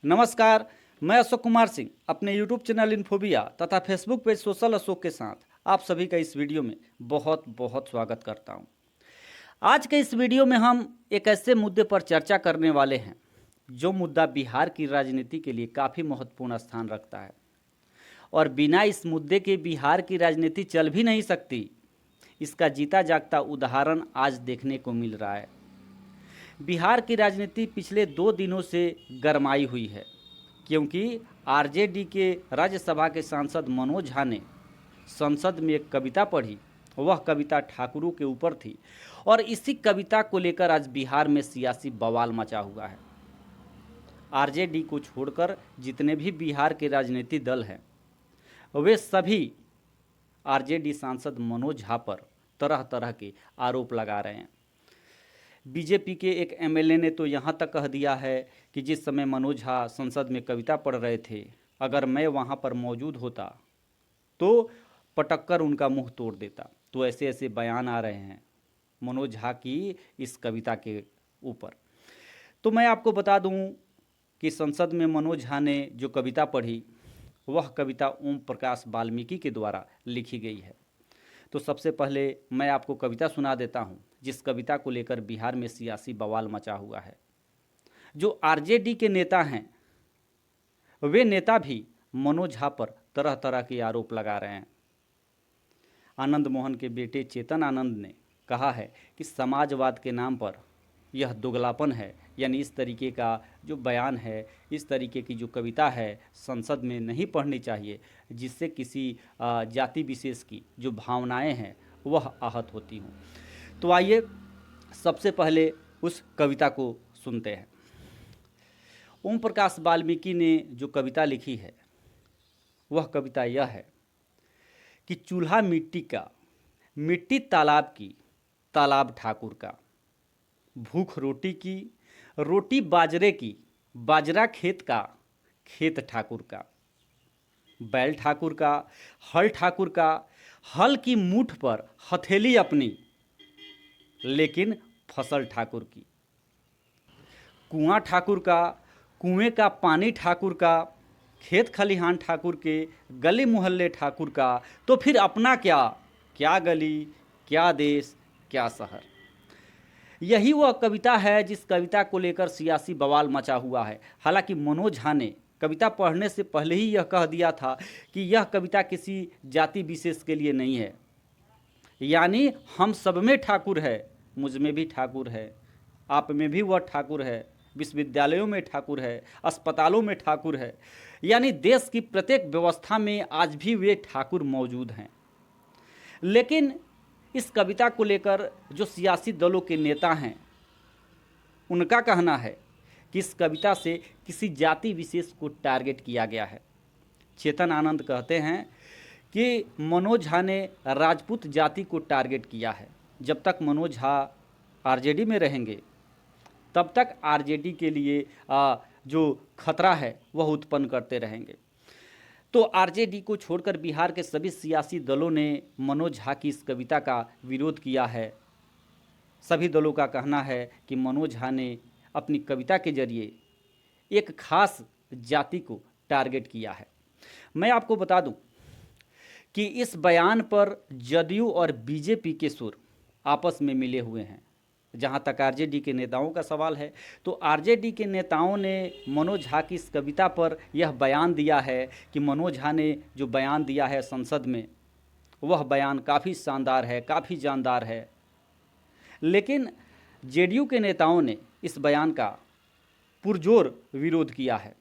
नमस्कार, मैं अशोक कुमार सिंह अपने यूट्यूब चैनल इन्फोबिया तथा फेसबुक पेज सोशल अशोक के साथ आप सभी का इस वीडियो में बहुत बहुत स्वागत करता हूं। आज के इस वीडियो में हम एक ऐसे मुद्दे पर चर्चा करने वाले हैं जो मुद्दा बिहार की राजनीति के लिए काफ़ी महत्वपूर्ण स्थान रखता है और बिना इस मुद्दे के बिहार की राजनीति चल भी नहीं सकती। इसका जीता जागता उदाहरण आज देखने को मिल रहा है। बिहार की राजनीति पिछले 2 दिनों से गरमाई हुई है क्योंकि आरजेडी के राज्यसभा के सांसद मनोज झा ने संसद में एक कविता पढ़ी। वह कविता ठाकुरों के ऊपर थी और इसी कविता को लेकर आज बिहार में सियासी बवाल मचा हुआ है। आरजेडी को छोड़कर जितने भी बिहार के राजनीतिक दल हैं वे सभी आरजेडी सांसद मनोज झा पर तरह तरह के आरोप लगा रहे हैं। बीजेपी के एक एमएलए ने तो यहाँ तक कह दिया है कि जिस समय मनोज झा संसद में कविता पढ़ रहे थे, अगर मैं वहाँ पर मौजूद होता तो पटक कर उनका मुंह तोड़ देता। तो ऐसे ऐसे बयान आ रहे हैं मनोज झा की इस कविता के ऊपर। तो मैं आपको बता दूं कि संसद में मनोज झा ने जो कविता पढ़ी वह कविता ओम प्रकाश वाल्मीकि के द्वारा लिखी गई है। तो सबसे पहले मैं आपको कविता सुना देता हूं, जिस कविता को लेकर बिहार में सियासी बवाल मचा हुआ है। जो आरजेडी के नेता हैं वे नेता भी मनोज झा पर तरह तरह के आरोप लगा रहे हैं। आनंद मोहन के बेटे चेतन आनंद ने कहा है कि समाजवाद के नाम पर यह दोगलापन है, यानी इस तरीके का जो बयान है, इस तरीके की जो कविता है संसद में नहीं पढ़नी चाहिए, जिससे किसी जाति विशेष की जो भावनाएं हैं वह आहत होती हों। तो आइए सबसे पहले उस कविता को सुनते हैं। ओम प्रकाश वाल्मीकि ने जो कविता लिखी है वह कविता यह है कि चूल्हा मिट्टी का, मिट्टी तालाब की, तालाब ठाकुर का, भूख रोटी की, रोटी बाजरे की, बाजरा खेत का, खेत ठाकुर का, बैल ठाकुर का, हल ठाकुर का, हल की मूठ पर हथेली अपनी, लेकिन फसल ठाकुर की, कुआं ठाकुर का, कुएं का पानी ठाकुर का, खेत खलिहान ठाकुर के, गली मोहल्ले ठाकुर का, तो फिर अपना क्या, क्या गली, क्या देश, क्या शहर। यही वह कविता है जिस कविता को लेकर सियासी बवाल मचा हुआ है। हालांकि मनोज झा ने कविता पढ़ने से पहले ही यह कह दिया था कि यह कविता किसी जाति विशेष के लिए नहीं है, यानी हम सब में ठाकुर है, मुझ में भी ठाकुर है, आप में भी वह ठाकुर है, विश्वविद्यालयों में ठाकुर है, अस्पतालों में ठाकुर है, यानी देश की प्रत्येक व्यवस्था में आज भी वे ठाकुर मौजूद हैं। लेकिन इस कविता को लेकर जो सियासी दलों के नेता हैं उनका कहना है कि इस कविता से किसी जाति विशेष को टारगेट किया गया है। चेतन आनंद कहते हैं कि मनोज झा ने राजपूत जाति को टारगेट किया है। जब तक मनोज झा आरजेडी में रहेंगे तब तक आरजेडी के लिए जो खतरा है वह उत्पन्न करते रहेंगे। तो आरजेडी को छोड़कर बिहार के सभी सियासी दलों ने मनोज झा की इस कविता का विरोध किया है। सभी दलों का कहना है कि मनोज झा ने अपनी कविता के जरिए एक खास जाति को टारगेट किया है। मैं आपको बता दूं कि इस बयान पर जदयू और बीजेपी के सुर आपस में मिले हुए हैं। जहां तक आरजेडी के नेताओं का सवाल है तो आरजेडी के नेताओं ने मनोज झा की इस कविता पर यह बयान दिया है कि मनोज झा ने जो बयान दिया है संसद में वह बयान काफ़ी शानदार है, काफ़ी जानदार है। लेकिन जेडीयू के नेताओं ने इस बयान का पुरजोर विरोध किया है।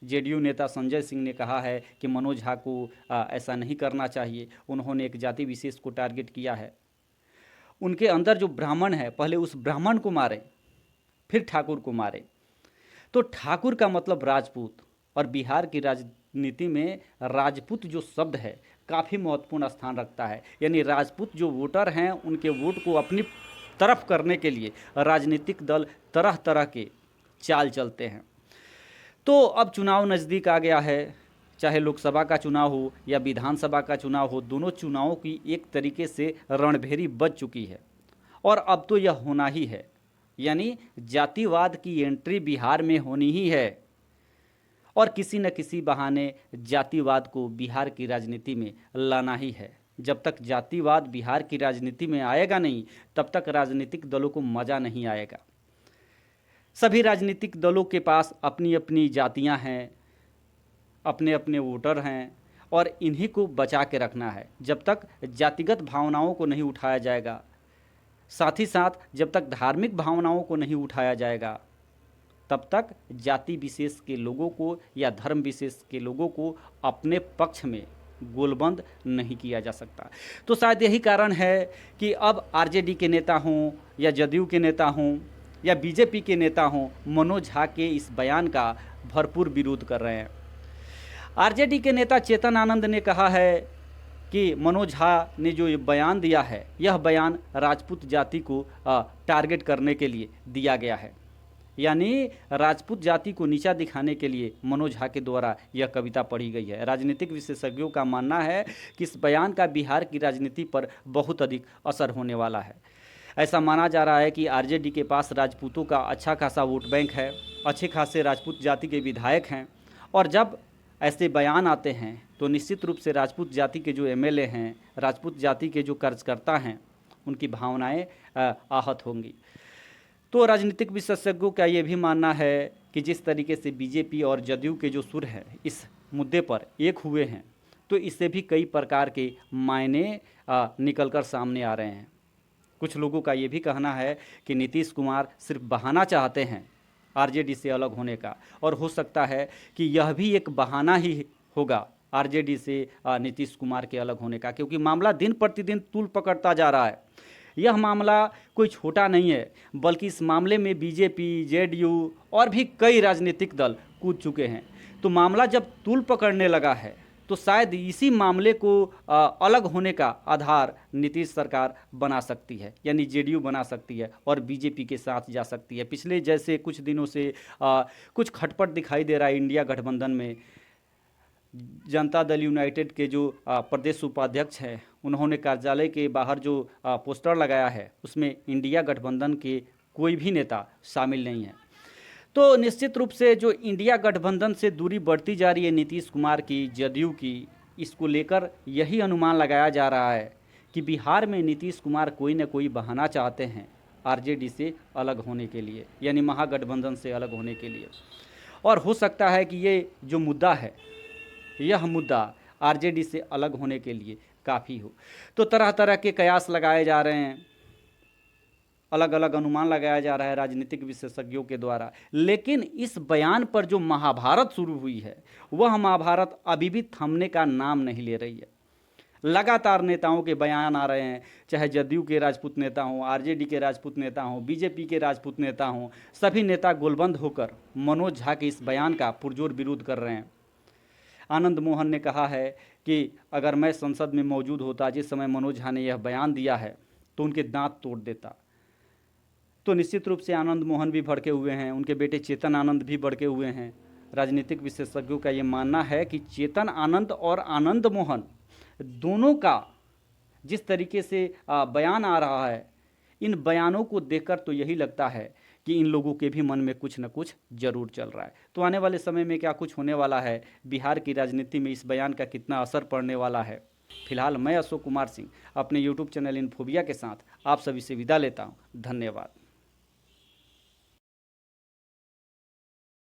जेडीयू नेता संजय सिंह ने कहा है कि मनोज झा को ऐसा नहीं करना चाहिए, उन्होंने एक जाति विशेष को टारगेट किया है। उनके अंदर जो ब्राह्मण है पहले उस ब्राह्मण को मारे फिर ठाकुर को मारे। तो ठाकुर का मतलब राजपूत, और बिहार की राजनीति में राजपूत जो शब्द है काफ़ी महत्वपूर्ण स्थान रखता है। यानी राजपूत जो वोटर हैं उनके वोट को अपनी तरफ करने के लिए राजनीतिक दल तरह तरह के चाल चलते हैं। तो अब चुनाव नज़दीक आ गया है, चाहे लोकसभा का चुनाव हो या विधानसभा का चुनाव हो, दोनों चुनावों की एक तरीके से रणभेरी बज चुकी है और अब तो यह होना ही है। यानी जातिवाद की एंट्री बिहार में होनी ही है। और किसी न किसी बहाने जातिवाद को बिहार की राजनीति में लाना ही है। जब तक जातिवाद बिहार की राजनीति में आएगा नहीं, तब तक राजनीतिक दलों को मज़ा नहीं आएगा। सभी राजनीतिक दलों के पास अपनी अपनी जातियां हैं, अपने अपने वोटर हैं और इन्हीं को बचा के रखना है। जब तक जातिगत भावनाओं को नहीं उठाया जाएगा, साथ ही साथ जब तक धार्मिक भावनाओं को नहीं उठाया जाएगा, तब तक जाति विशेष के लोगों को या धर्म विशेष के लोगों को अपने पक्ष में गोलबंद नहीं किया जा सकता। तो शायद यही कारण है कि अब आरजेडी के नेता हों या जदयू के नेता हों या बीजेपी के नेता हों, मनोज झा के इस बयान का भरपूर विरोध कर रहे हैं। आरजेडी के नेता चेतन आनंद ने कहा है कि मनोज झा ने जो ये बयान दिया है, यह बयान राजपूत जाति को टारगेट करने के लिए दिया गया है, यानी राजपूत जाति को नीचा दिखाने के लिए मनोज झा के द्वारा यह कविता पढ़ी गई है। राजनीतिक विशेषज्ञों का मानना है कि इस बयान का बिहार की राजनीति पर बहुत अधिक असर होने वाला है। ऐसा माना जा रहा है कि आरजेडी के पास राजपूतों का अच्छा खासा वोट बैंक है, अच्छे खासे राजपूत जाति के विधायक हैं, और जब ऐसे बयान आते हैं तो निश्चित रूप से राजपूत जाति के जो एमएलए हैं, राजपूत जाति के जो कार्यकर्ता हैं, उनकी भावनाएं आहत होंगी। तो राजनीतिक विशेषज्ञों का ये भी मानना है कि जिस तरीके से बीजेपी और जदयू के जो सुर हैं इस मुद्दे पर एक हुए हैं, तो इससे भी कई प्रकार के मायने निकलकर सामने आ रहे हैं। कुछ लोगों का ये भी कहना है कि नीतीश कुमार सिर्फ बहाना चाहते हैं आरजेडी से अलग होने का, और हो सकता है कि यह भी एक बहाना ही होगा आरजेडी से नीतीश कुमार के अलग होने का, क्योंकि मामला दिन प्रतिदिन तूल पकड़ता जा रहा है। यह मामला कोई छोटा नहीं है, बल्कि इस मामले में बीजेपी, जेडीयू और भी कई राजनीतिक दल कूद चुके हैं। तो मामला जब तूल पकड़ने लगा है, तो शायद इसी मामले को अलग होने का आधार नीतीश सरकार बना सकती है, यानी जेडीयू बना सकती है और बीजेपी के साथ जा सकती है। पिछले जैसे कुछ दिनों से कुछ खटपट दिखाई दे रहा है इंडिया गठबंधन में। जनता दल यूनाइटेड के जो प्रदेश उपाध्यक्ष हैं, उन्होंने कार्यालय के बाहर जो पोस्टर लगाया है, उसमें इंडिया गठबंधन के कोई भी नेता शामिल नहीं है। तो निश्चित रूप से जो इंडिया गठबंधन से दूरी बढ़ती जा रही है नीतीश कुमार की, जदयू की, इसको लेकर यही अनुमान लगाया जा रहा है कि बिहार में नीतीश कुमार कोई न कोई बहाना चाहते हैं आरजेडी से अलग होने के लिए, यानी महागठबंधन से अलग होने के लिए। और हो सकता है कि ये जो मुद्दा है, यह मुद्दा आरजेडी से अलग होने के लिए काफ़ी हो। तो तरह तरह के कयास लगाए जा रहे हैं, अलग अलग अनुमान लगाया जा रहा है राजनीतिक विशेषज्ञों के द्वारा। लेकिन इस बयान पर जो महाभारत शुरू हुई है, वह महाभारत अभी भी थमने का नाम नहीं ले रही है। लगातार नेताओं के बयान आ रहे हैं, चाहे जदयू के राजपूत नेता हों, आरजेडी के राजपूत नेता हों, बीजेपी के राजपूत नेता हों, सभी नेता गोलबंद होकर मनोज झा के इस बयान का पुरजोर विरोध कर रहे हैं। आनंद मोहन ने कहा है कि अगर मैं संसद में मौजूद होता जिस समय मनोज झा ने यह बयान दिया है, तो उनके दांत तोड़ देता। तो निश्चित रूप से आनंद मोहन भी भड़के हुए हैं, उनके बेटे चेतन आनंद भी भड़के हुए हैं। राजनीतिक विशेषज्ञों का ये मानना है कि चेतन आनंद और आनंद मोहन दोनों का जिस तरीके से बयान आ रहा है, इन बयानों को देखकर तो यही लगता है कि इन लोगों के भी मन में कुछ न कुछ जरूर चल रहा है। तो आने वाले समय में क्या कुछ होने वाला है, बिहार की राजनीति में इस बयान का कितना असर पड़ने वाला है, फिलहाल मैं अशोक कुमार सिंह अपने यूट्यूब चैनल इन्फोबिया के साथ आप सभी से विदा लेता हूँ। धन्यवाद।